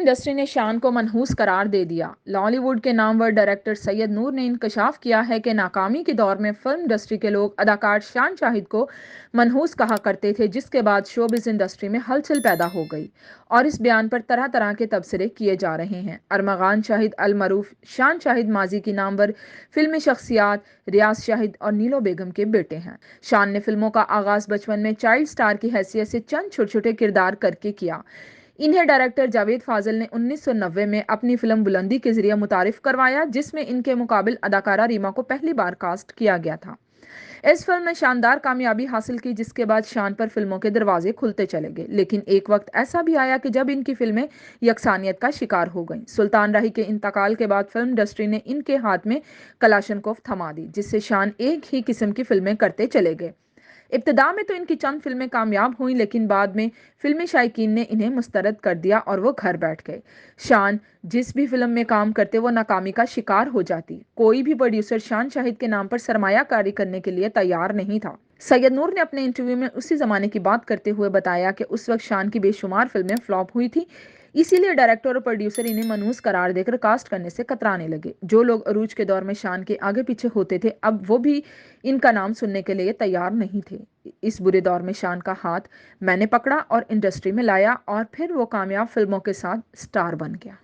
Industry ने शान को मनहूस करार दे दिया। लॉलीवुड के नामवर डायरेक्टर सैयद नूर ने इंकशाफ किया है कि नाकामी के दौर में फिल्म इंडस्ट्री के लोग अदाकार शान शाहिद को मनहूस कहा करते थे, जिसके बाद शोबिज़ इंडस्ट्री में हलचल पैदा हो गई और इस बयान पर तरह तरह के तबसरे किए जा रहे हैं। अरमगान शाहिद अल मरूफ शान शाहिद माजी की नामवर फिल्मी शख्सियात रियाज शाहिद और नीलो बेगम के बेटे हैं। शान ने फिल्मों का आगाज बचपन में चाइल्ड स्टार की हैसियत से चंद छोटे छोटे किरदार करके किया। इन्हें डायरेक्टर जावेद फाजल ने 1990 में अपनी फिल्म बुलंदी के जरिए मुतारिफ करवाया, जिसमें इनके मुकाबिल अदाकारा रीमा को पहली बार कास्ट किया गया था। इस फिल्म ने शानदार कामयाबी हासिल की, जिसके बाद शान पर फिल्मों के दरवाजे खुलते चले गए। लेकिन एक वक्त ऐसा भी आया कि जब इनकी फिल्में यकसानियत का शिकार हो गईं। सुल्तान राही के इंतकाल के बाद फिल्म इंडस्ट्री ने इनके हाथ में कलाशनकोफ थमा दी, जिससे शान एक ही किस्म की फिल्में करते चले गए। इब्तिदा में तो इनकी चंद फिल्में कामयाब हुईं, लेकिन बाद में फिल्मी शायकीन ने इन्हें मुस्तरद कर दिया और वो घर बैठ गए। शान जिस भी फिल्म में काम करते वो नाकामी का शिकार हो जाती। कोई भी प्रोड्यूसर शान शाहिद के नाम पर सरमायाकारी करने के लिए तैयार नहीं था। सैयद नूर ने अपने इंटरव्यू में उसी जमाने की बात करते हुए बताया कि उस वक्त शान की बेशुमार फिल्में फ्लॉप हुई थी, इसीलिए डायरेक्टर और प्रोड्यूसर इन्हें मनहूस करार देकर कास्ट करने से कतराने लगे। जो लोग अरूज के दौर में शान के आगे पीछे होते थे, अब वो भी इनका नाम सुनने के लिए तैयार नहीं थे। इस बुरे दौर में शान का हाथ मैंने पकड़ा और इंडस्ट्री में लाया और फिर वो कामयाब फिल्मों के साथ स्टार बन गया।